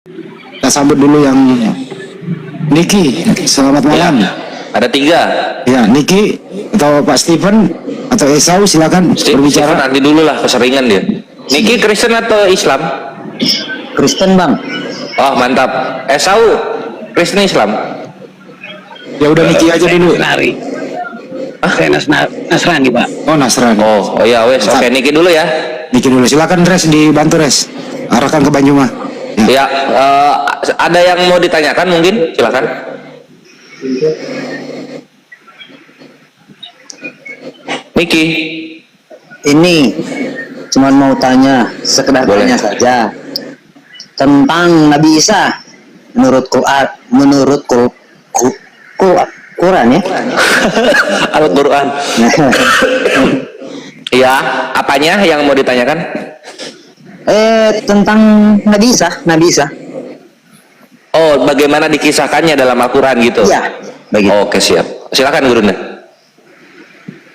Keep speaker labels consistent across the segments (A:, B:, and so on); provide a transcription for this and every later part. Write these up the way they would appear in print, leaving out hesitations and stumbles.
A: Kita sambut dulu yang Niki. Selamat malam.
B: Ya, ada 3.
A: Ya, Niki atau Pak Steven atau Esau, silakan berbicara.
B: Steven nanti dulu lah, keseringan dia. Niki Kristen atau Islam?
C: Kristen, Bang.
B: Oh, mantap. Esau Kristen Islam?
A: Ya udah Niki aja dulu.
C: Nasrani. Saya Nasrani, Pak.
A: Oh, Nasrani.
B: Oh ya wes. Oke, Niki dulu ya.
A: Niki dulu. Silakan Res, dibantu Res. Arahkan ke Banyuma.
B: Ya, ada yang mau ditanyakan mungkin? Silakan. Niki.
C: Ini cuman mau tanya, sekedar
B: Boleh.
C: tanya saja tentang Nabi Isa menurut Quran ya.
B: Al-Quran. Ya, apanya yang mau ditanyakan?
C: Tentang Nabi Isa.
B: Oh, bagaimana dikisahkannya dalam Al-Quran gitu?
C: Ya, begitu.
B: Oke, siap. Silakan Gurunda.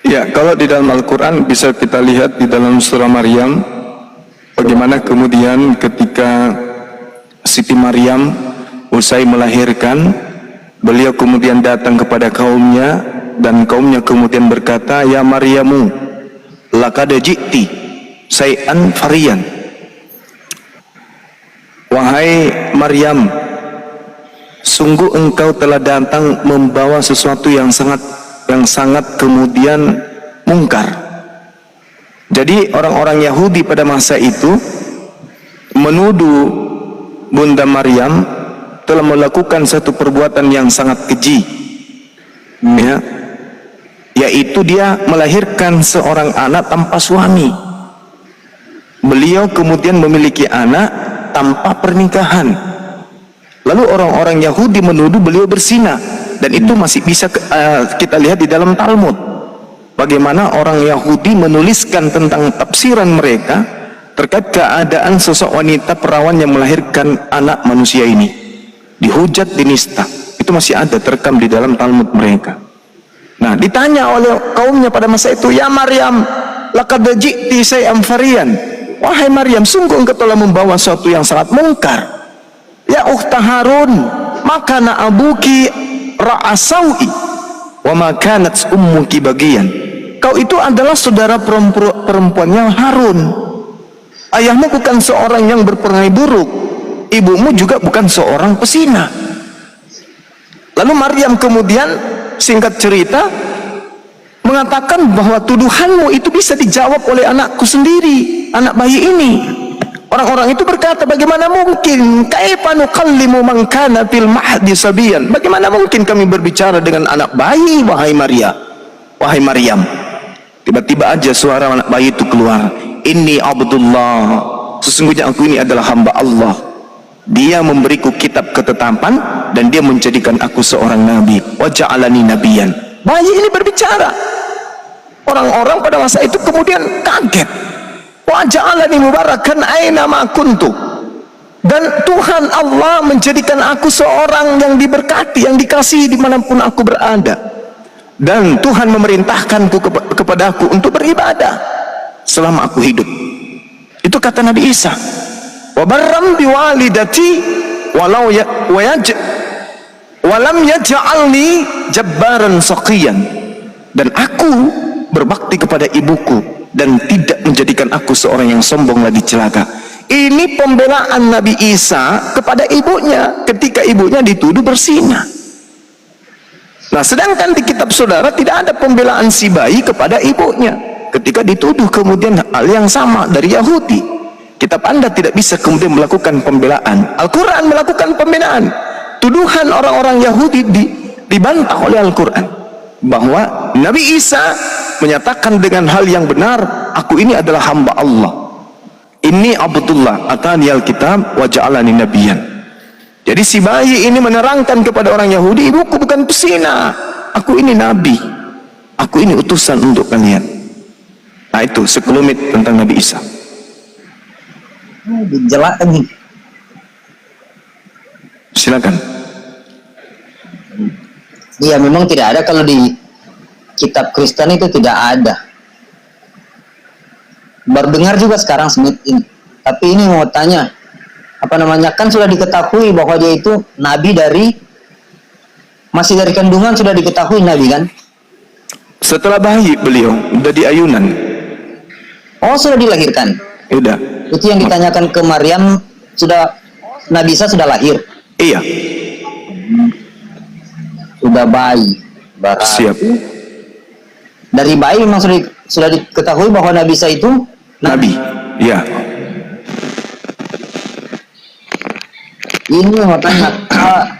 D: Ya, kalau di dalam Al-Quran bisa kita lihat di dalam surah Maryam, bagaimana kemudian ketika Siti Maryam usai melahirkan, beliau kemudian datang kepada kaumnya, dan kaumnya kemudian berkata, "Ya Maryamu, laqad ji'ti syai'an fariyan." Wahai Maryam, sungguh engkau telah datang membawa sesuatu yang sangat kemudian mungkar. Jadi orang-orang Yahudi pada masa itu menuduh Bunda Maryam telah melakukan satu perbuatan yang sangat keji, ya, yaitu dia melahirkan seorang anak tanpa suami. Beliau kemudian memiliki anak tanpa pernikahan. Lalu orang-orang Yahudi menuduh beliau berzina, dan itu masih bisa kita lihat di dalam Talmud. Bagaimana orang Yahudi menuliskan tentang tafsiran mereka terkait keadaan sosok wanita perawan yang melahirkan anak manusia ini. Dihujat, dinista. Itu masih ada terekam di dalam Talmud mereka. Nah, ditanya oleh kaumnya pada masa itu, "Ya Maryam, laqad ji'ti syai'an fariyan." Wahai Maryam, sungguh engkau telah membawa sesuatu yang sangat mungkar. Ya ukhta Harun, makana abuki ra'asawi wa makanat ummuki bagian. Kau itu adalah saudara perempuannya Harun. Ayahmu bukan seorang yang berperangai buruk, ibumu juga bukan seorang pesina. Lalu Maryam kemudian singkat cerita mengatakan bahwa tuduhanmu itu bisa dijawab oleh anakku sendiri, anak bayi ini. Orang-orang itu berkata, bagaimana mungkin kaifa nukallimu man kana fil mahdi sabiyan? Bagaimana mungkin kami berbicara dengan anak bayi, wahai Maryam? Tiba-tiba aja suara anak bayi itu keluar, "Inni Abdullah, sesungguhnya aku ini adalah hamba Allah. Dia memberiku kitab ketetapan dan dia menjadikan aku seorang nabi. Wa ja'alani nabiyan." Bayi ini berbicara. Orang-orang pada masa itu kemudian kaget. Wa ja'alani mubarakan aina ma kuntu. Dan Tuhan Allah menjadikan aku seorang yang diberkati, yang dikasihi dimanapun aku berada. Dan Tuhan memerintahkanku kepadaku untuk beribadah selama aku hidup. Itu kata Nabi Isa. Wa barram biwalidati walam yaj'alni jabbaran saqiyan. Dan aku berbakti kepada ibuku dan tidak menjadikan aku seorang yang sombong lagi celaka. Ini pembelaan Nabi Isa kepada ibunya ketika ibunya dituduh berzina. Nah, sedangkan di kitab saudara tidak ada pembelaan si bayi kepada ibunya ketika dituduh kemudian hal yang sama dari Yahudi. Kitab Anda tidak bisa kemudian melakukan pembelaan. Al-Quran melakukan pembelaan. Tuduhan orang-orang Yahudi dibantah oleh Al-Quran bahwa Nabi Isa menyatakan dengan hal yang benar, aku ini adalah hamba Allah. Ini Abdullah atani al-kitab wa ja'alani nabiyan. Jadi si bayi ini menerangkan kepada orang Yahudi, ibuku bukan pesina, aku ini nabi, aku ini utusan untuk kalian. Nah, itu sekelumit tentang Nabi Isa.
C: Jelas nih.
D: Silakan.
C: Iya, memang tidak ada. Kalau di kitab Kristen itu tidak ada. Baru dengar juga sekarang Smith ini. Tapi ini mau tanya, apa namanya, kan sudah diketahui bahwa dia itu nabi masih dari kandungan sudah diketahui nabi kan?
D: Setelah bayi beliau dari ayunan.
C: Oh, sudah dilahirkan.
D: Udah.
C: Itu yang ditanyakan ke Maryam, sudah Nabi Isa sudah lahir.
D: Iya.
C: Sudah bayi. Berarti
D: Siap.
C: dari bayi memang sudah diketahui bahwa Nabi Isa itu
D: Nabi. Iya.
C: Ini mau tanya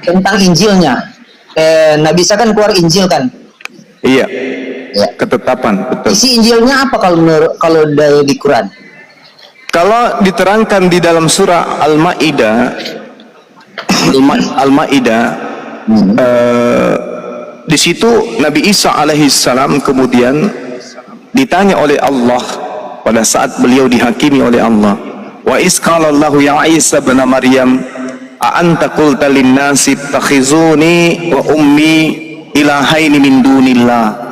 C: tentang Injilnya. Nabi Isa kan keluar Injil kan?
D: Iya.
C: Ya.
D: Ketetapan, betul.
C: Isi Injilnya apa kalau di Quran?
D: Kalau diterangkan di dalam surah Al-Maidah, di situ Nabi Isa alaihissalam kemudian ditanya oleh Allah pada saat beliau dihakimi oleh Allah. Wa iz qala Allahu ya Isa bin Maryam a anta qulta lin-nasi ittakhizuni wa ummi ilahaini min dunillah.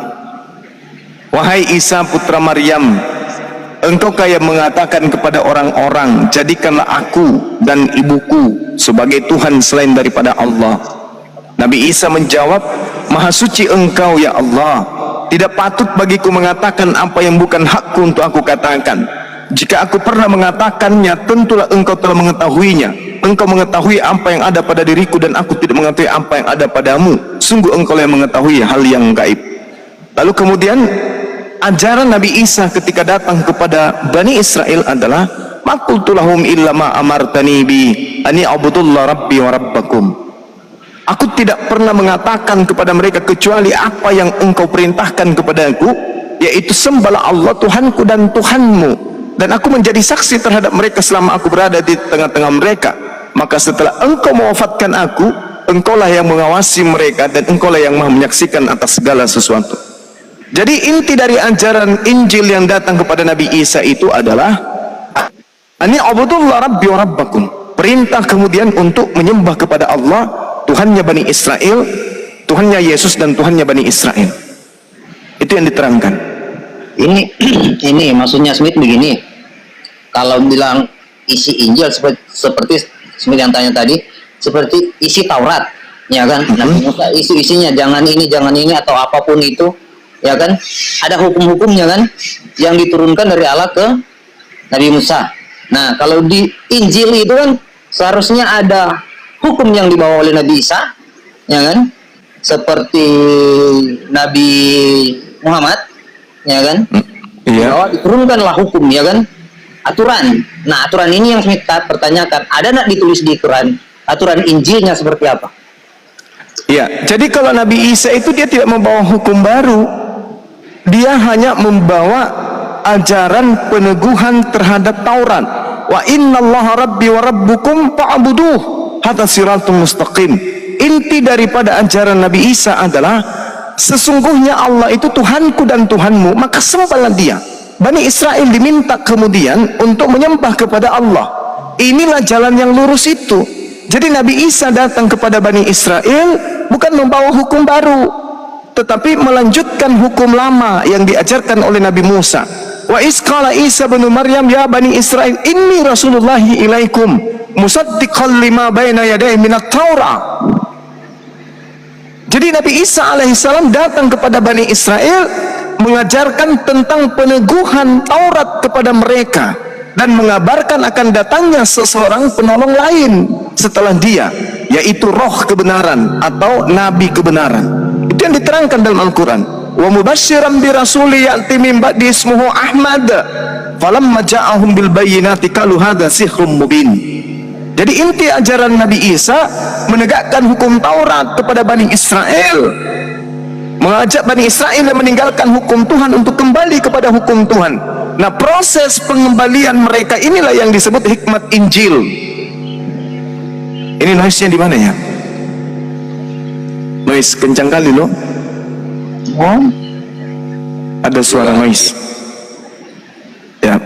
D: Wahai Isa putra Maryam, engkau kaya mengatakan kepada orang-orang, jadikanlah aku dan ibuku sebagai Tuhan selain daripada Allah. Nabi Isa menjawab, Maha suci engkau ya Allah, tidak patut bagiku mengatakan apa yang bukan hakku untuk aku katakan. Jika aku pernah mengatakannya, tentulah engkau telah mengetahuinya. Engkau mengetahui apa yang ada pada diriku dan aku tidak mengetahui apa yang ada padamu. Sungguh engkau yang mengetahui hal yang gaib. Lalu kemudian ajaran Nabi Isa ketika datang kepada Bani Israel adalah maqultu lahum illa ma amartani bi ani abudullah rabbi wa rabbakum. Aku tidak pernah mengatakan kepada mereka kecuali apa yang engkau perintahkan kepadaku, yaitu sembahlah Allah Tuhanku dan Tuhanmu, dan aku menjadi saksi terhadap mereka selama aku berada di tengah-tengah mereka. Maka setelah engkau mewafatkan aku, engkaulah yang mengawasi mereka dan engkaulah yang maha menyaksikan atas segala sesuatu. Jadi inti dari ajaran Injil yang datang kepada Nabi Isa itu adalah ani abudullah rabbi wa rabbakum. Perintah kemudian untuk menyembah kepada Allah, Tuhannya Bani Israel, Tuhannya Yesus dan Tuhannya Bani Israel. Itu yang diterangkan.
C: Ini maksudnya Smith begini. Kalau bilang isi Injil seperti Smith yang tanya tadi, seperti isi Taurat, ya kan? Nabi Musa isinya jangan ini atau apapun itu. Ya kan, ada hukum-hukumnya kan yang diturunkan dari Allah ke Nabi Musa. Nah, kalau di Injil itu kan seharusnya ada hukum yang dibawa oleh Nabi Isa, ya kan, seperti Nabi Muhammad, ya kan, bahwa diturunkanlah hukum, ya kan, aturan. Nah, aturan ini yang kita pertanyakan, ada nggak ditulis di Quran aturan Injilnya seperti apa?
D: Ya, jadi kalau Nabi Isa itu dia tidak membawa hukum baru. Dia hanya membawa ajaran peneguhan terhadap Taurat. Wa innallaha rabbi wa rabbukum fa'buduh hadza siratul mustaqim. Inti daripada ajaran Nabi Isa adalah sesungguhnya Allah itu Tuhanku dan Tuhanmu, maka sembahlah Dia. Bani Israel diminta kemudian untuk menyembah kepada Allah. Inilah jalan yang lurus itu. Jadi Nabi Isa datang kepada Bani Israel bukan membawa hukum baru, tetapi melanjutkan hukum lama yang diajarkan oleh Nabi Musa. Wa iz qala Isa bin Maryam ya Bani Israel inni rasulullahi ilaikum musaddiqan lima baina yadayhi minat Taurah. Jadi Nabi Isa alaihissalam datang kepada Bani Israel mengajarkan tentang peneguhan Taurat kepada mereka dan mengabarkan akan datangnya seseorang penolong lain setelah dia, yaitu roh kebenaran atau nabi kebenaran. Itu yang diterangkan dalam Al-Quran. Wa mubasysyiran bi rasuli ya'ti min ba'di ismuhu Ahmad falamma ja'ahum bil bayyinati qalu hadza sihrun mubin. Jadi inti ajaran Nabi Isa menegakkan hukum Taurat kepada Bani Israel, mengajak Bani Israel yang meninggalkan hukum Tuhan untuk kembali kepada hukum Tuhan. Nah, proses pengembalian mereka inilah yang disebut hikmat Injil. Ini noise-nya di mana ya? Noise kencang kali loh. Oh, ada suara noise. Ya.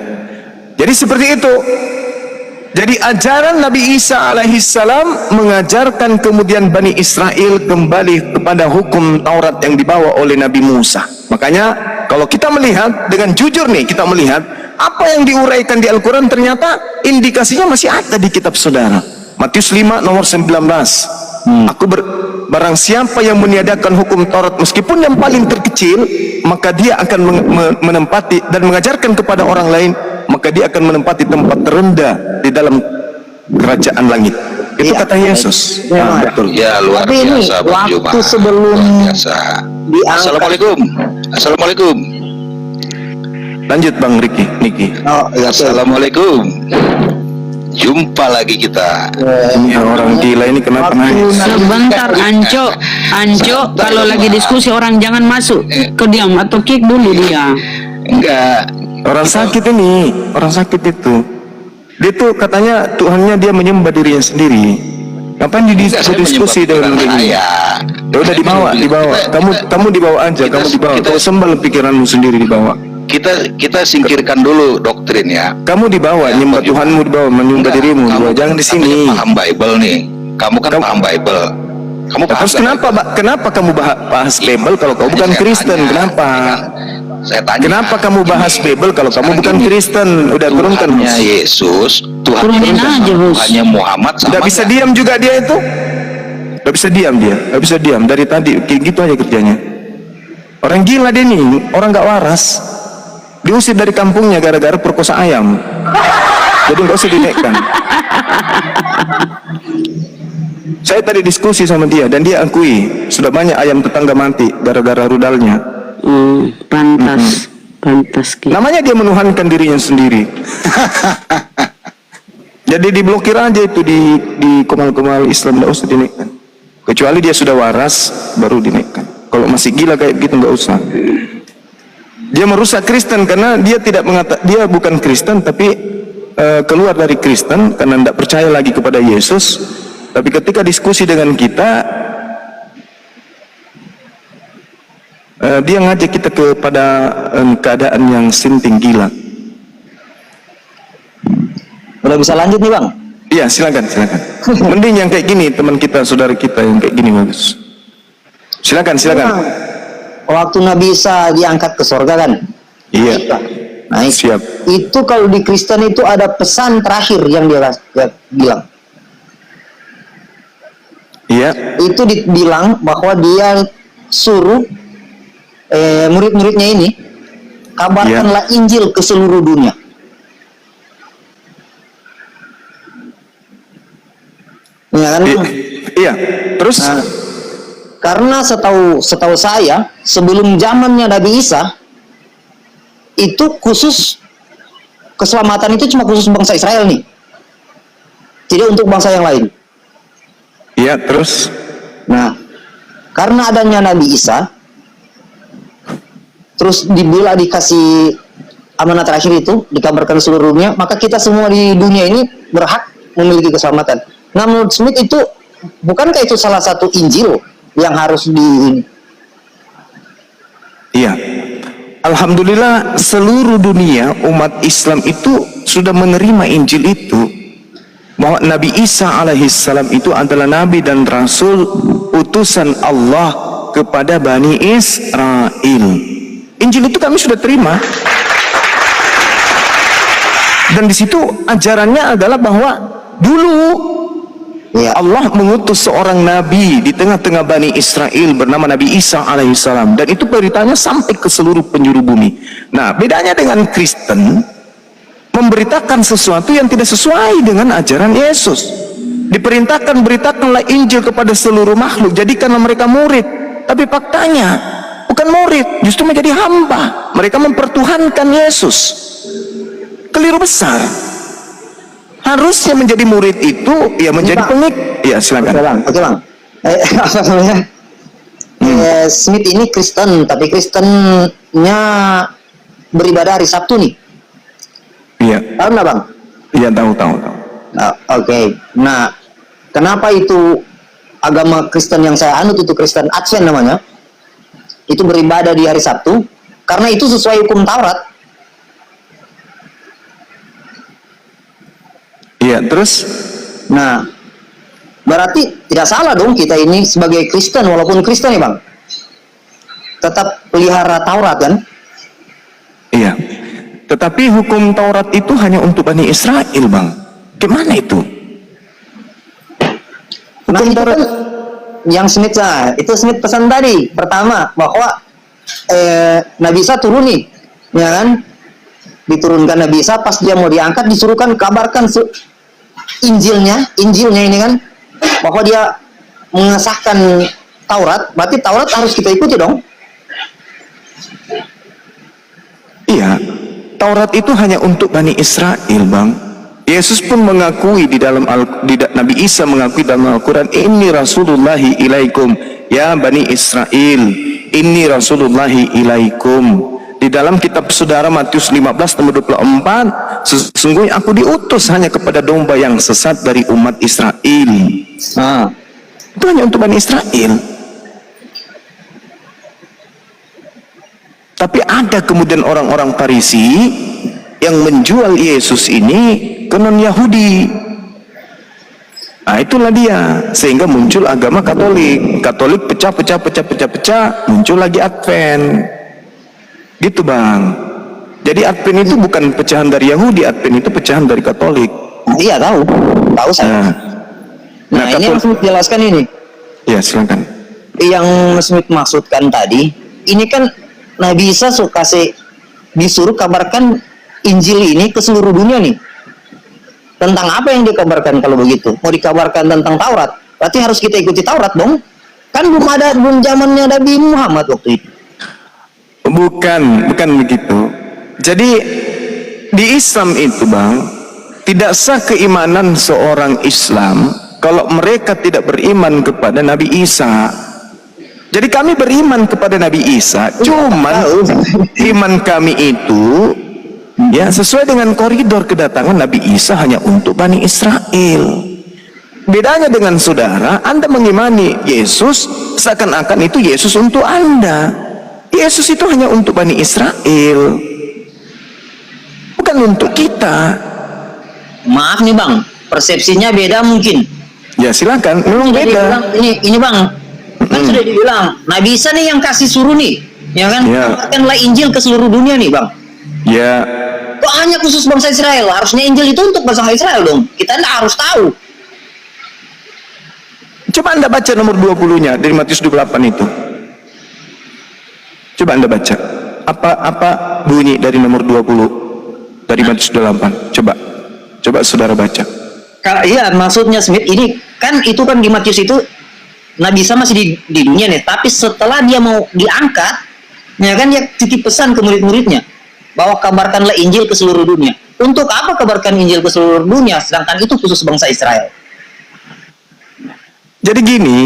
D: Jadi seperti itu. Jadi ajaran Nabi Isa alaihissalam mengajarkan kemudian Bani Israel kembali kepada hukum Taurat yang dibawa oleh Nabi Musa. Makanya kalau kita melihat dengan jujur nih, kita melihat apa yang diuraikan di Al-Quran ternyata indikasinya masih ada di kitab saudara. Matius 5 nomor 19. Barang siapa yang meniadakan hukum Taurat meskipun yang paling terkecil, maka dia akan menempati dan mengajarkan kepada orang lain, maka dia akan menempati tempat terendah di dalam kerajaan langit. Itu
C: Iya,
D: kata Yesus.
C: memang.
D: Betul.
E: Ya, luar
C: Tapi ini
E: biasa Bang
C: waktu
E: Juma.
C: sebelum
E: Luar biasa.
C: diangkat.
E: Assalamualaikum. Assalamualaikum.
D: Lanjut Bang Niki.
C: Oh, iya, betul.
E: Assalamualaikum. Jumpa lagi kita.
D: Ini orang gila ini kenapa naik?
F: Sebentar, Anco, kalau lagi diskusi orang jangan masuk ke diam atau kick dulu dia.
E: Enggak.
D: Orang sakit ini, orang sakit itu. Dia tuh katanya Tuhannya dia menyembah dirinya sendiri. Ngapain
E: Enggak, saya
D: diskusi dengan
E: menyembah Tuhan
D: ini?
E: saya.
D: Ya udah dibawa. Kamu dibawa aja, kamu dibawa. Kau sembah pikiranmu sendiri dibawa.
E: Kita singkirkan dulu doktrin ya.
D: Kamu dibawa,
E: Ya,
D: nyembah
E: Bang
D: Tuhanmu dibawa, menyembah
E: Enggak,
D: dirimu.
E: kamu
D: Dibawa. Jangan di sini.
E: paham Bible nih. Kamu kan paham Bible. Kamu paham
D: Terus
E: Bible.
D: kenapa kamu bahas Bible kalau kau bukan
E: Saya
D: Kristen?
E: tanya,
D: Kenapa?
E: Saya tanya.
D: Kenapa kamu bahas Bible kalau kamu
E: Sekarang
D: bukan
E: gini,
D: Kristen? Udah turunkan.
E: Tuhannya Yesus, Tuhan
F: Turunin aja, Bos.
E: Tuhannya Muhammad sama
D: Tidak bisa
E: nggak?
D: diam juga dia itu. Tidak bisa diam dia. Tidak bisa diam dari tadi kayak gitu aja kerjanya. Orang gila dia nih, orang nggak waras. Diusir dari kampungnya gara-gara perkosa ayam. Jadi nggak usah dinaikkan. Saya tadi diskusi sama dia dan dia akui sudah banyak ayam tetangga mati gara-gara rudalnya.
F: Pantas. Ki.
D: Namanya dia menuhankan dirinya sendiri. Jadi diblokir aja itu di komal-komal Islam, nggak usah dinaikkan. Kecuali dia sudah waras baru dinaikkan. Kalau masih gila kayak gitu nggak usah. Dia merusak Kristen karena dia dia bukan Kristen tapi keluar dari Kristen karena tidak percaya lagi kepada Yesus. Tapi ketika diskusi dengan kita, dia ngajak kita kepada keadaan yang sinting gila.
C: Udah bisa lanjut nih Bang?
D: Iya, silakan. Mending yang kayak gini, teman kita, saudara kita yang kayak gini bagus. Silakan.
C: Waktu Nabi Isa diangkat ke surga kan?
D: Iya.
C: Nah,
D: Siap.
C: itu kalau di Kristen itu ada pesan terakhir yang dia bilang.
D: Iya.
C: Itu dibilang bahwa dia suruh murid-muridnya ini kabarkanlah Injil ke seluruh dunia. Ya kan?
D: Iya. Terus?
C: Nah, karena setahu saya sebelum zamannya Nabi Isa itu khusus keselamatan itu cuma khusus bangsa Israel nih, tidak untuk bangsa yang lain.
D: Iya. Terus?
C: Nah, karena adanya Nabi Isa, terus dikasih amanat terakhir itu dikabarkan seluruh dunia, maka kita semua di dunia ini berhak memiliki keselamatan. Nah, menurut Smith itu bukankah itu salah satu Injil yang harus
D: Iya. Alhamdulillah seluruh dunia umat Islam itu sudah menerima Injil itu, bahwa Nabi Isa alaihissalam itu adalah Nabi dan Rasul utusan Allah kepada Bani Israel. Injil itu kami sudah terima. Dan di situ ajarannya adalah bahwa dulu Allah mengutus seorang nabi di tengah-tengah Bani Israel bernama Nabi Isa alaihissalam, dan itu beritanya sampai ke seluruh penjuru bumi. Nah, bedanya dengan Kristen, memberitakan sesuatu yang tidak sesuai dengan ajaran Yesus. Diperintahkan beritakanlah Injil kepada seluruh makhluk, jadikanlah mereka murid. Tapi faktanya bukan murid, justru menjadi hamba. Mereka mempertuhankan Yesus. Keliru besar. Harusnya menjadi murid itu ya menjadi pengikut. Ya, silakan.
C: Oke bang. Apa namanya? Smith ini Kristen, tapi Kristennya beribadah hari Sabtu nih.
D: Iya.
C: Tahu nggak bang?
D: Iya, tahu.
C: Oke. Nah, kenapa itu agama Kristen yang saya anut itu Kristen Advent namanya? Itu beribadah di hari Sabtu karena itu sesuai hukum Taurat.
D: Iya, terus?
C: Nah, berarti tidak salah dong kita ini sebagai Kristen, walaupun Kristen ya bang, tetap pelihara Taurat kan?
D: Iya. Tetapi hukum Taurat itu hanya untuk Bani Israel, Bang. Gimana itu?
C: Nah,
D: Hukum
C: itu
D: Taurat.
C: kan yang Smith itu Smith pesan tadi pertama bahwa Nabi Isa turun nih, ya kan? Diturunkan Nabi Isa, pas dia mau diangkat disuruhkan kabarkan Injilnya ini kan, bahwa dia mengesahkan Taurat, berarti Taurat harus kita ikuti dong.
D: Iya, Taurat itu hanya untuk Bani Israel, Bang. Yesus pun mengakui Nabi Isa mengakui dalam Al-Quran, Inni Rasulullahi ilaikum, ya Bani Israel, Inni Rasulullahi ilaikum. Di dalam kitab saudara Matius 15 nomor 24, sesungguhnya aku diutus hanya kepada domba yang sesat dari umat Israel.
C: Nah,
D: Itu hanya untuk Bani Israel. Tapi ada kemudian orang-orang Farisi yang menjual Yesus ini ke non-Yahudi. Nah, itulah dia, sehingga muncul agama Katolik. Katolik pecah, muncul lagi Advent. Gitu, Bang. Jadi Advent itu bukan pecahan dari Yahudi, Advent itu pecahan dari Katolik.
C: iya tahu saya. Nah, ini yang Smith jelaskan ini.
D: Ya, silakan.
C: Yang Smith maksudkan tadi, ini kan Nabi Isa disuruh kabarkan Injil ini ke seluruh dunia nih. Tentang apa yang dikabarkan kalau begitu? Mau dikabarkan tentang Taurat, berarti harus kita ikuti Taurat dong. Kan belum zamannya Nabi Muhammad waktu itu.
D: Bukan begitu. Jadi di Islam itu, Bang, tidak sah keimanan seorang Islam kalau mereka tidak beriman kepada Nabi Isa. Jadi kami beriman kepada Nabi Isa, cuman iman kami itu ya sesuai dengan koridor kedatangan Nabi Isa hanya untuk Bani Israel. Bedanya dengan saudara, Anda mengimani Yesus seakan-akan itu Yesus untuk Anda. Yesus itu hanya untuk Bani Israel, bukan untuk kita.
C: Maaf nih Bang, persepsinya beda mungkin.
D: Ya silakan, memang
C: Sudah
D: beda.
C: dibilang, ini Bang, kan sudah dibilang Nabi Isa nih yang kasih suruh nih, ya kan?
D: Ya.
C: Kabarkanlah Injil ke seluruh dunia nih Bang.
D: Ya,
C: Kok hanya khusus bangsa Israel? Harusnya Injil itu untuk bangsa Israel dong. Kita harus tahu.
D: coba Anda baca nomor 20-nya dari Matius 28 itu. Coba Anda baca. Apa bunyi dari nomor 20 dari Matius 28? Coba saudara baca.
C: Iya, maksudnya Smith ini kan itu kan di Matius itu Nabi Isa masih di dunia nih, tapi setelah dia mau diangkat, ya kan dia titip pesan ke murid-muridnya bahwa kabarkanlah Injil ke seluruh dunia. Untuk apa kabarkan Injil ke seluruh dunia sedangkan itu khusus bangsa Israel?
D: Jadi gini,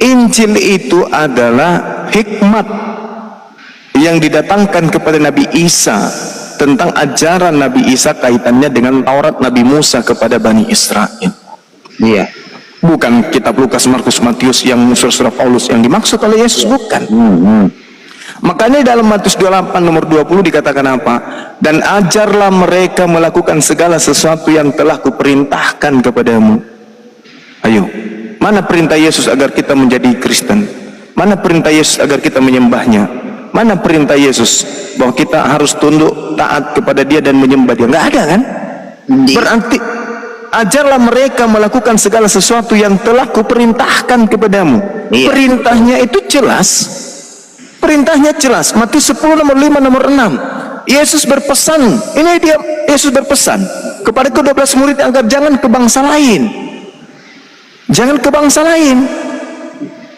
D: Injil itu adalah hikmat yang didatangkan kepada Nabi Isa tentang ajaran Nabi Isa kaitannya dengan Taurat Nabi Musa kepada Bani Israel.
C: Iya.
D: Bukan kitab Lukas, Markus, Matius yang surah Paulus yang dimaksud oleh Yesus, bukan. Makanya dalam Matius 28 nomor 20 dikatakan apa? Dan ajarlah mereka melakukan segala sesuatu yang telah kuperintahkan kepadamu. Ayo, mana perintah Yesus agar kita menjadi Kristen? Mana perintah Yesus agar kita menyembahnya? Mana perintah Yesus bahwa kita harus tunduk taat kepada Dia dan menyembah Dia? Nggak ada kan? Berarti ajarlah mereka melakukan segala sesuatu yang telah kuperintahkan kepadamu.
C: Iya.
D: Perintahnya itu jelas. Perintahnya jelas. Matius 10 nomor 5 nomor 6. Yesus berpesan. Ini dia, Yesus berpesan kepada ke-12 murid agar jangan ke bangsa lain. Jangan ke bangsa lain.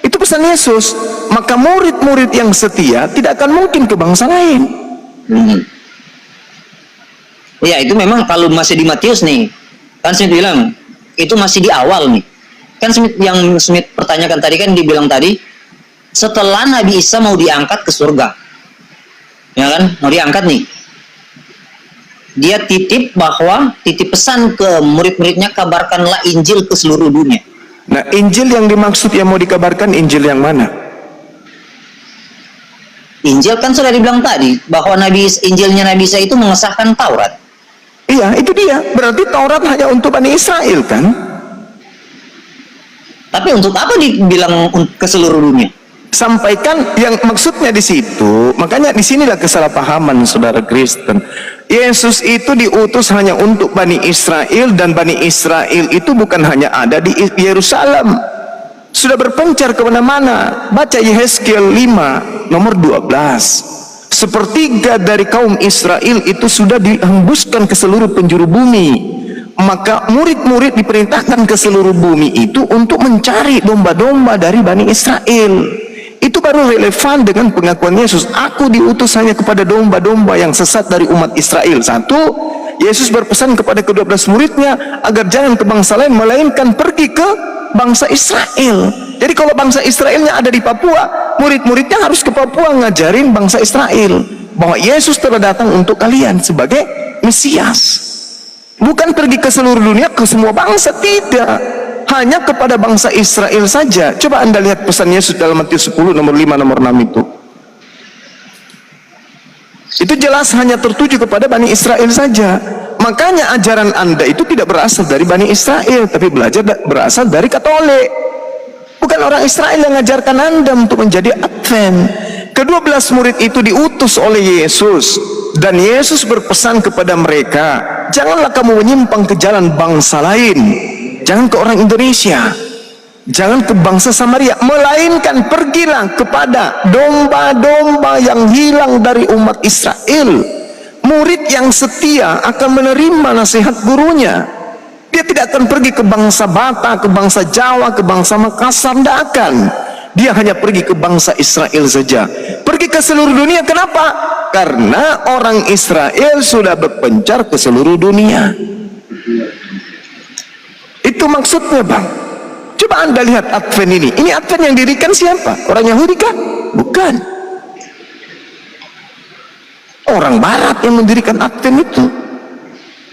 D: Itu pesan Yesus. Maka murid-murid yang setia tidak akan mungkin ke bangsa lain.
C: Ya itu memang kalau masih di Matius nih, kan Smith bilang itu masih di awal nih. Kan yang Smith pertanyakan tadi kan dibilang tadi setelah Nabi Isa mau diangkat ke surga, ya kan, mau diangkat nih, dia titip pesan ke murid-muridnya, kabarkanlah Injil ke seluruh dunia.
D: Nah, Injil yang dimaksud yang mau dikabarkan Injil yang mana?
C: Injil kan sudah dibilang tadi bahwa Injilnya Nabi Isa itu mengesahkan Taurat.
D: Iya, itu dia. Berarti Taurat hanya untuk Bani Israel kan?
C: Tapi untuk apa dibilang ke seluruh dunia?
D: Sampaikan yang maksudnya di situ. Makanya di sinilah kesalahpahaman saudara Kristen. Yesus itu diutus hanya untuk Bani Israel, dan Bani Israel itu bukan hanya ada di Yerusalem, sudah berpencar kemana-mana. Baca Yehezkiel 5 nomor 12. Sepertiga dari kaum Israel itu sudah dihembuskan ke seluruh penjuru bumi. Maka murid-murid diperintahkan ke seluruh bumi itu untuk mencari domba-domba dari Bani Israel. Itu baru relevan dengan pengakuan Yesus. Aku diutus hanya kepada domba-domba yang sesat dari umat Israel. Satu, Yesus berpesan kepada ke-12 muridnya agar jangan ke bangsa lain, melainkan pergi ke bangsa Israel. Jadi kalau bangsa Israelnya ada di Papua, murid-muridnya harus ke Papua ngajarin bangsa Israel bahwa Yesus telah datang untuk kalian sebagai Mesias. Bukan pergi ke seluruh dunia, ke semua bangsa, tidak. Hanya kepada bangsa Israel saja. Coba Anda lihat pesan Yesus dalam Matius 10 nomor 5 nomor 6 itu. Itu jelas hanya tertuju kepada Bani Israel saja. Makanya ajaran Anda itu tidak berasal dari Bani Israel, tapi berasal dari Katolik. Bukan orang Israel yang mengajarkan Anda untuk menjadi Advent. Ke-12 murid itu diutus oleh Yesus, dan Yesus berpesan kepada mereka, janganlah kamu menyimpang ke jalan bangsa lain. Jangan ke orang Indonesia, jangan ke bangsa Samaria, melainkan pergilah kepada domba-domba yang hilang dari umat Israel. Murid yang setia akan menerima nasihat gurunya. Dia tidak akan pergi ke bangsa Batak, ke bangsa Jawa, ke bangsa Makassar, tidak akan. Dia hanya pergi ke bangsa Israel saja. Pergi ke seluruh dunia. Kenapa? Karena orang Israel sudah berpencar ke seluruh dunia. Itu maksudnya, Bang. Coba Anda lihat Advent ini. Ini Advent yang dirikan siapa? Orang Yahudi kah? Bukan. Orang Barat yang mendirikan Advent itu.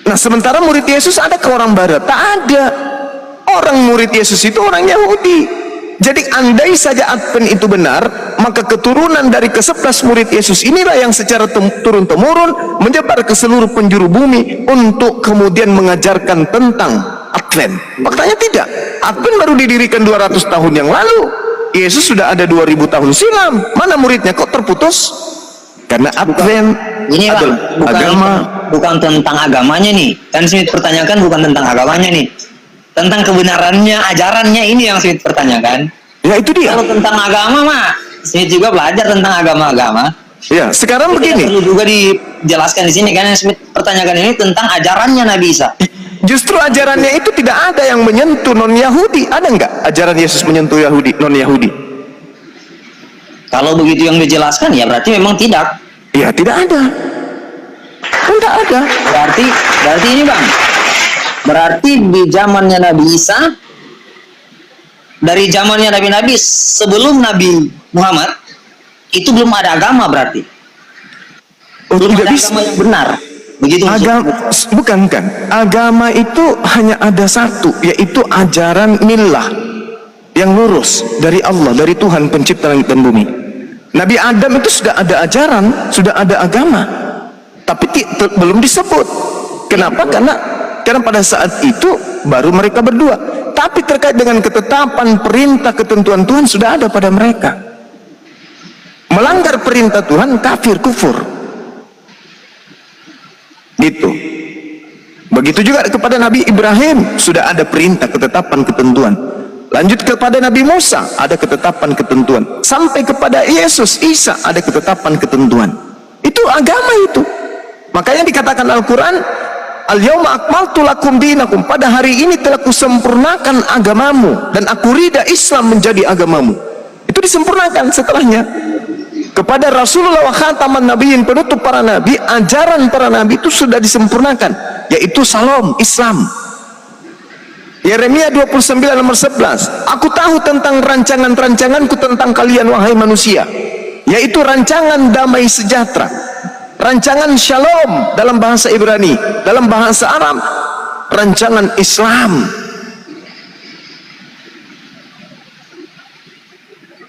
D: Nah, sementara murid Yesus ada ke orang Barat? Tak ada. Orang murid Yesus itu orang Yahudi. Jadi andai saja Advent itu benar, maka keturunan dari ke-11 murid Yesus inilah yang secara turun-temurun menyebar ke seluruh penjuru bumi untuk kemudian mengajarkan tentang Advent. Faktanya tidak. Advent baru didirikan 200 tahun yang lalu. Yesus sudah ada 2000 tahun silam. Mana muridnya kok terputus? Karena Advent
C: ini
D: adalah
C: Bang,
D: agama.
C: Bukan tentang agamanya nih. Kan Smith pertanyakan bukan tentang agamanya nih. Tentang kebenarannya, ajarannya ini yang Smith pertanyakan.
D: Ya itu dia.
C: Kalau tentang agama mah, Smith juga belajar tentang agama-agama.
D: Ya, sekarang begini.
C: Perlu juga dijelaskan di sini kan yang Smith pertanyakan ini tentang ajarannya Nabi Isa.
D: Justru ajarannya itu tidak ada yang menyentuh non-Yahudi. Ada enggak ajaran Yesus menyentuh Yahudi, non-Yahudi?
C: Kalau begitu yang dijelaskan ya berarti memang tidak.
D: Ya, tidak ada. Tidak ada.
C: Berarti ini Bang. Berarti di zamannya Nabi Isa, dari zamannya Nabi-Nabi sebelum Nabi Muhammad itu belum ada agama berarti. Belum ada agama yang benar. Begitu
D: bukan. Agama itu hanya ada satu, yaitu ajaran millah yang lurus dari Allah, dari Tuhan pencipta langit dan bumi. Nabi Adam itu sudah ada ajaran, sudah ada agama, tapi belum disebut. Kenapa? Karena pada saat itu baru mereka berdua. Tapi terkait dengan ketetapan perintah ketentuan Tuhan sudah ada pada mereka. Melanggar perintah Tuhan kafir, kufur. Gitu. Begitu juga kepada Nabi Ibrahim sudah ada perintah, ketetapan, ketentuan. Lanjut kepada Nabi Musa ada ketetapan, ketentuan. Sampai kepada Yesus Isa ada ketetapan, ketentuan. Itu agama itu. Makanya dikatakan Al-Quran, Al-yawma akmaltu lakum dinakum, pada hari ini telah kusempurnakan agamamu dan aku ridha Islam menjadi agamamu. Itu disempurnakan setelahnya. Kepada Rasulullah wa khataman nabiyyin, penutup para nabi, ajaran para nabi itu sudah disempurnakan, yaitu salam, Islam. Yeremia 29 nomor 11, aku tahu tentang rancangan-rancanganku tentang kalian wahai manusia, yaitu rancangan damai sejahtera, rancangan shalom dalam bahasa Ibrani, dalam bahasa Arab rancangan Islam.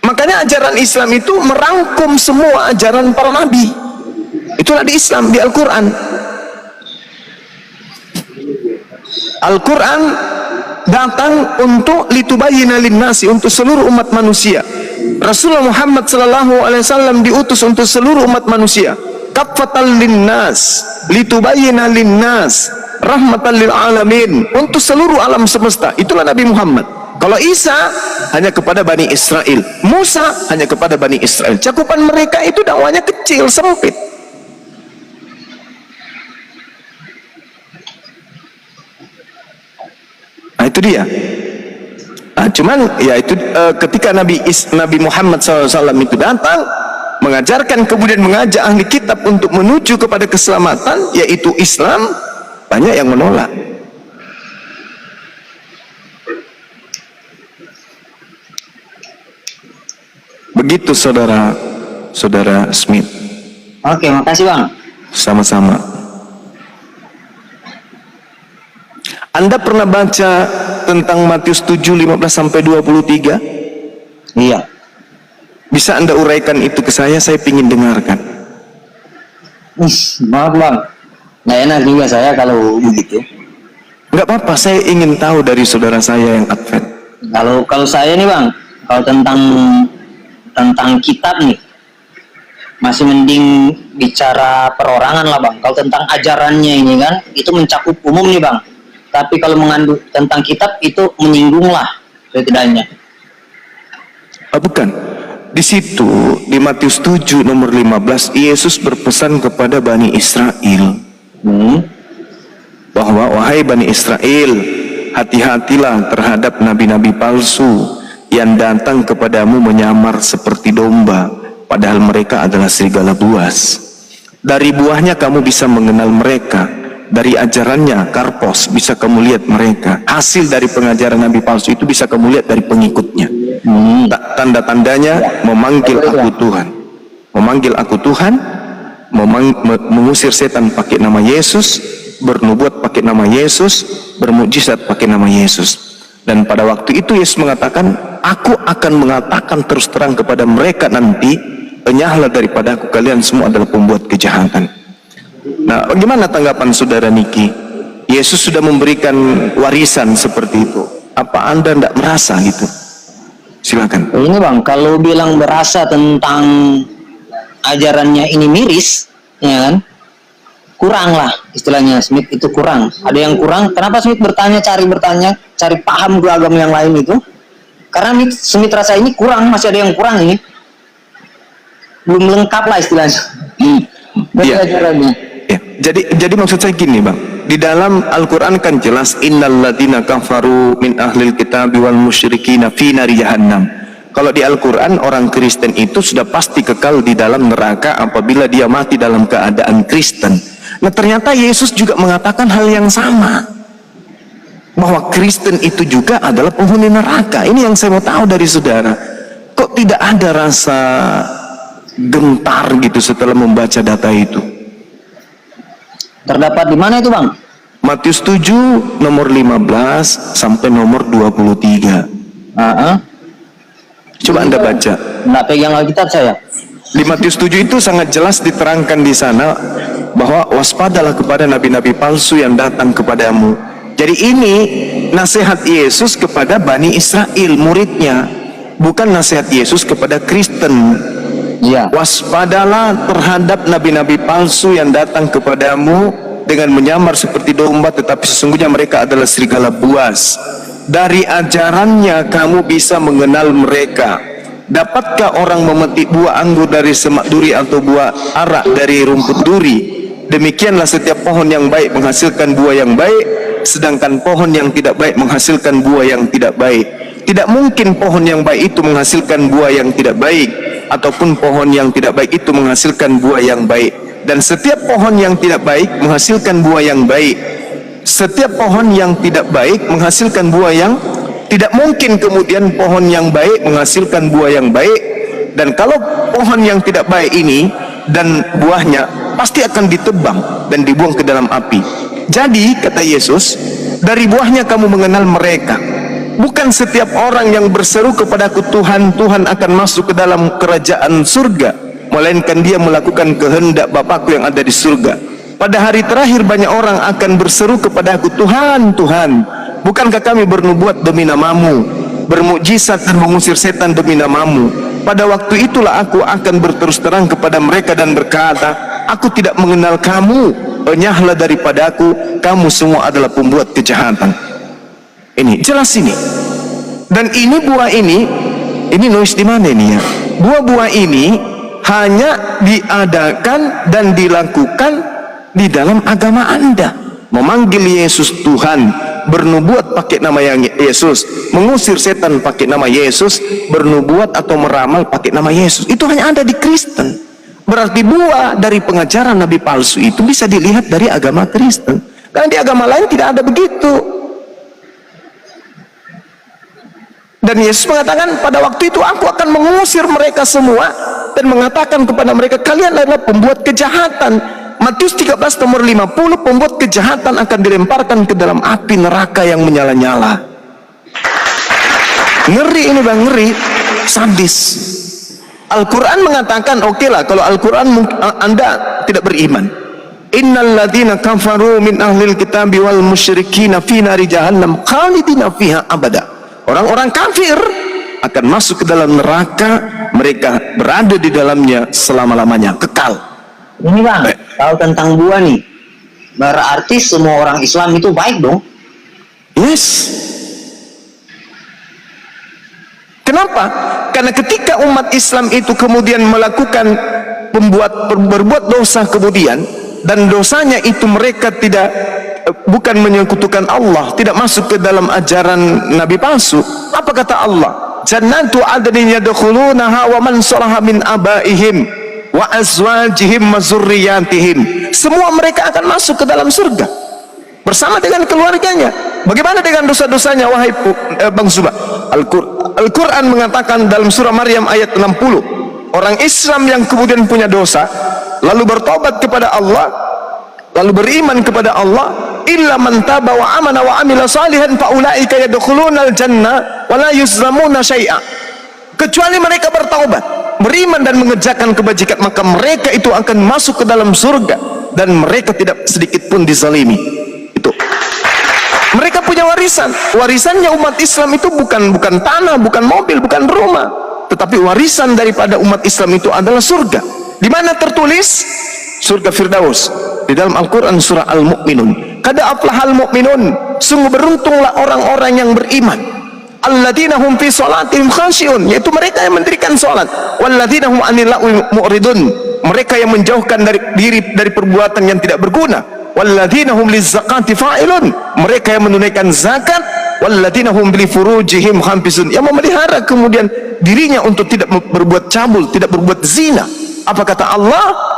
D: Makanya ajaran Islam itu merangkum semua ajaran para nabi. Itulah di Islam, di Al-Quran. Al-Quran datang untuk litubayyina linnasi, untuk seluruh umat manusia. Rasulullah Muhammad sallallahu alaihi wasallam diutus untuk seluruh umat manusia, kaffatan linnas, litubayyina linnas, rahmatan lil alamin, untuk seluruh alam semesta. Itulah Nabi Muhammad. Kalau Isa hanya kepada Bani Israel, Musa hanya kepada Bani Israel. Cakupan mereka itu dakwanya kecil, sempit. Nah, itu dia. Nah, cuman ya itu ketika Nabi Muhammad SAW itu datang mengajarkan, kemudian mengajak ahli kitab untuk menuju kepada keselamatan, yaitu Islam, banyak yang menolak. Begitu saudara Smith.
C: Oke, makasih Bang.
D: Sama-sama. Anda pernah baca tentang Matius 7:15-23?
C: Iya.
D: Bisa Anda uraikan itu ke saya ingin dengarkan.
C: Maaf Bang, nggak enak juga saya kalau begitu.
D: Enggak apa-apa, saya ingin tahu dari saudara saya yang Advent.
C: Kalau saya nih Bang, kalau tentang kitab nih, masih mending bicara perorangan lah Bang. Kalau tentang ajarannya ini kan, itu mencakup umum nih Bang. Tapi kalau mengandung tentang kitab itu menyinggung lah setidaknya.
D: Bukan. Di situ di Matius 7 nomor 15 Yesus berpesan kepada Bani Israel bahwa wahai Bani Israel, hati-hatilah terhadap nabi-nabi palsu yang datang kepadamu menyamar seperti domba, padahal mereka adalah serigala buas. Dari buahnya kamu bisa mengenal mereka. Dari ajarannya, karpos, bisa kamu lihat mereka. Hasil dari pengajaran nabi palsu itu bisa kamu lihat dari pengikutnya. Tanda-tandanya memanggil aku Tuhan, memanggil aku Tuhan, mengusir setan pakai nama Yesus, bernubuat pakai nama Yesus, bermukjizat pakai nama Yesus. Dan pada waktu itu Yesus mengatakan, aku akan mengatakan terus terang kepada mereka nanti, enyahlah daripada aku, kalian semua adalah pembuat kejahatan. Nah, bagaimana tanggapan saudara Niki? Yesus sudah memberikan warisan seperti itu. Apa Anda tidak merasa gitu? Silakan.
C: Ini Bang, kalau bilang berasa tentang ajarannya ini miris, ya kan? Kurang lah istilahnya, Smith itu kurang. Ada yang kurang. Kenapa Smith cari paham ke agama yang lain itu? Karena Smith rasa ini kurang, masih ada yang kurang ini. Belum lengkap lah istilahnya.
D: Iya.
C: Ajarannya.
D: Ya, jadi maksud saya gini Bang, di dalam Al-Quran kan jelas innalladzina kafaru min ahlil kitabi wal musyrikina fi nari jahannam. Kalau di Al-Quran orang Kristen itu sudah pasti kekal di dalam neraka apabila dia mati dalam keadaan Kristen. Nah ternyata Yesus juga mengatakan hal yang sama, bahwa Kristen itu juga adalah penghuni neraka. Ini yang saya mau tahu dari saudara, kok tidak ada rasa gentar gitu setelah membaca data itu?
C: Terdapat di mana itu Bang?
D: Matius 7 nomor 15 sampai nomor 23. Coba Anda baca.
C: Nggak pegang Alkitab saya.
D: Di Matius 7 itu sangat jelas diterangkan di sana bahwa waspadalah kepada nabi-nabi palsu yang datang kepadamu. Jadi ini nasihat Yesus kepada Bani Israel, muridnya, bukan nasihat Yesus kepada Kristen.
C: Iya.
D: Waspadalah terhadap nabi-nabi palsu yang datang kepadamu dengan menyamar seperti domba, tetapi sesungguhnya mereka adalah serigala buas. Dari ajarannya kamu bisa mengenal mereka. Dapatkah orang memetik buah anggur dari semak duri atau buah arak dari rumput duri? Demikianlah setiap pohon yang baik menghasilkan buah yang baik, sedangkan pohon yang tidak baik menghasilkan buah yang tidak baik. Tidak mungkin pohon yang baik itu menghasilkan buah yang tidak baik, ataupun pohon yang tidak baik itu menghasilkan buah yang baik. Dan setiap pohon yang tidak baik menghasilkan buah yang baik. Setiap pohon yang tidak baik menghasilkan buah yang tidak mungkin kemudian pohon yang baik menghasilkan buah yang baik. Dan kalau pohon yang tidak baik ini dan buahnya pasti akan ditebang dan dibuang ke dalam api. Jadi kata Yesus, dari buahnya kamu mengenal mereka. Bukan setiap orang yang berseru kepadaku Tuhan, Tuhan akan masuk ke dalam kerajaan surga, melainkan dia melakukan kehendak Bapakku yang ada di surga. Pada hari terakhir banyak orang akan berseru kepadaku Tuhan, Tuhan, bukankah kami bernubuat demi namamu, bermukjizat dan mengusir setan demi namamu? Pada waktu itulah aku akan berterus terang kepada mereka dan berkata, aku tidak mengenal kamu. enyahlah daripadaku, kamu semua adalah pembuat kejahatan. Ini jelas ini. Dan ini buah ini nulis di mana ini ya? Buah-buah ini hanya diadakan dan dilakukan di dalam agama Anda. Memanggil Yesus Tuhan, bernubuat pakai nama yang Yesus, mengusir setan pakai nama Yesus, bernubuat atau meramal pakai nama Yesus. Itu hanya ada di Kristen. Berarti buah dari pengajaran nabi palsu itu bisa dilihat dari agama Kristen. Karena di agama lain tidak ada begitu. Dan Yesus mengatakan pada waktu itu aku akan mengusir mereka semua dan mengatakan kepada mereka, kalian adalah pembuat kejahatan. Matius 13 nomor 50, pembuat kejahatan akan dilemparkan ke dalam api neraka yang menyala-nyala. Ngeri ini bang, ngeri, sadis. Al-Quran mengatakan, oke lah kalau Al-Quran Anda tidak beriman. Innal ladzina kafaru min ahlil kitabi wal musyrikina fi nari jahannam khalidina fiha abada. Orang-orang kafir akan masuk ke dalam neraka, mereka berada di dalamnya selama-lamanya, kekal.
C: Ini bang, tahu tentang buah nih, berarti semua orang Islam itu baik dong?
D: Yes. Kenapa? Karena ketika umat Islam itu kemudian melakukan berbuat dosa kemudian, dan dosanya itu mereka tidak bukan menyekutukan Allah, tidak masuk ke dalam ajaran nabi palsu. Apa kata Allah? Jannatu adnin yadkhulunaha wa man salaha min abaihim wa azwajihim wa zurriyatihim. Semua mereka akan masuk ke dalam surga bersama dengan keluarganya. Bagaimana dengan dosa-dosanya wahai Bang Zuba? Al-Quran mengatakan dalam surah Maryam ayat 60, orang Islam yang kemudian punya dosa lalu bertobat kepada Allah, lalu beriman kepada Allah, illa man taba wa amana wa amila salihan fa ulaika yadkhulunal jannah wa la yuzlamuna syai'a. Kecuali mereka bertaubat, beriman dan mengerjakan kebajikan, maka mereka itu akan masuk ke dalam surga dan mereka tidak sedikit pun dizalimi. Itu mereka punya warisan. Warisannya umat Islam itu bukan tanah, bukan mobil, bukan rumah, tetapi warisan daripada umat Islam itu adalah surga. Di mana tertulis surga Firdaus di dalam Al-Quran surah Al-Mu'minun. Kada aflahal mu'minun, sungguh beruntunglah orang-orang yang beriman. Alladzina hum fi salatihim khashi'un, yaitu mereka yang mendirikan salat. Walladzina hum 'anil lagwi mu'ridun, mereka yang menjauhkan diri dari perbuatan yang tidak berguna. Walladzina hum lizzakati fa'ilun, mereka yang menunaikan zakat. Walladzina hum li furujihim hafizun, yang memelihara kemudian dirinya untuk tidak berbuat cabul, tidak berbuat zina. Apa kata Allah?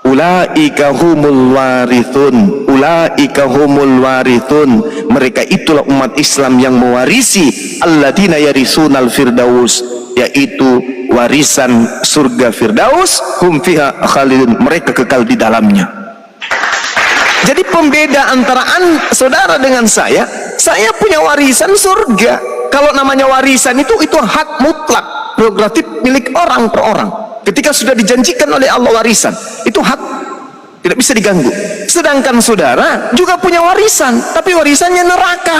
D: Ulaika humul warithun, ulaika humul warithun, mereka itulah umat Islam yang mewarisi alladzina yarisunal firdaus, yaitu warisan surga Firdaus, hum fiha khalidun, mereka kekal di dalamnya. Jadi pembeda antara saudara dengan saya punya warisan surga. Kalau namanya warisan itu hak mutlak, prerogatif milik orang per orang. Ketika sudah dijanjikan oleh Allah warisan, itu hak, tidak bisa diganggu. Sedangkan saudara juga punya warisan, tapi warisannya neraka.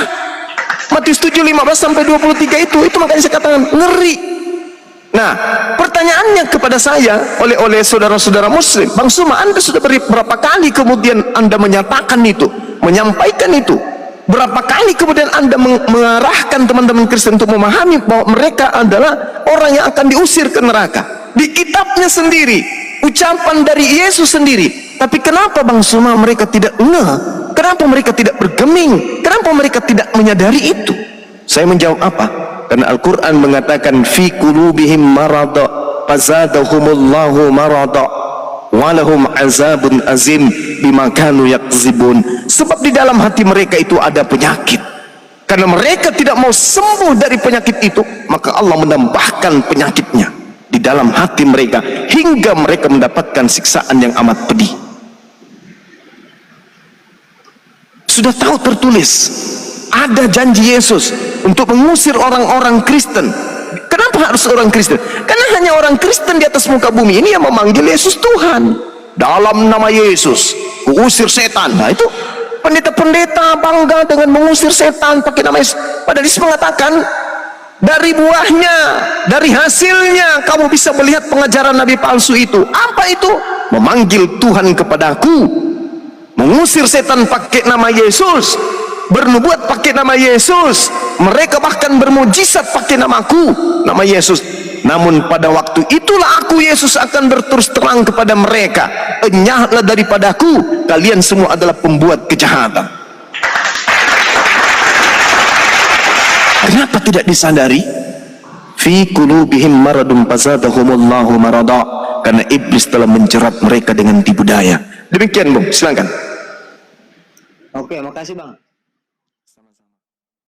D: Matius 7:15-23 itu makanya saya katakan ngeri. Nah, pertanyaannya kepada saya oleh saudara-saudara muslim, Bang Suma, Anda sudah berapa kali kemudian Anda menyatakan itu, menyampaikan itu? Berapa kali kemudian Anda mengarahkan teman-teman Kristen untuk memahami bahwa mereka adalah orang yang akan diusir ke neraka? Di kitabnya sendiri, ucapan dari Yesus sendiri. Tapi kenapa Bang Suma mereka tidak ngeh? Kenapa mereka tidak bergeming? Kenapa mereka tidak menyadari itu? Saya menjawab apa? Karena Al-Quran mengatakan fi qulubihim marada fazadahumullahu marada walahum azabun azim bima kanu yakzibun. Sebab di dalam hati mereka itu ada penyakit. Karena mereka tidak mau sembuh dari penyakit itu, maka Allah menambahkan penyakitnya di dalam hati mereka hingga mereka mendapatkan siksaan yang amat pedih. Sudah tahu tertulis ada janji Yesus untuk mengusir orang-orang Kristen. Kenapa harus orang Kristen? Karena hanya orang Kristen di atas muka bumi ini yang memanggil Yesus Tuhan. Dalam nama Yesus mengusir setan. Nah itu pendeta-pendeta bangga dengan mengusir setan pakai nama Yesus. Padahal Yesus mengatakan dari buahnya, dari hasilnya kamu bisa melihat pengajaran nabi palsu itu. Apa itu? Memanggil Tuhan kepadaku mengusir setan pakai nama Yesus, bernubuat pakai nama Yesus, mereka bahkan bermujizat pakai namaku, nama Yesus. Namun pada waktu itulah aku Yesus akan berterus terang kepada mereka, enyahlah daripadaku, kalian semua adalah pembuat kejahatan. Kenapa tidak disadari? Fi qulubihim maradun fazadahumullahu marada, karena iblis telah menjerat mereka dengan tipu daya. Demikian Bung, silakan.
C: Oke, makasih Bang.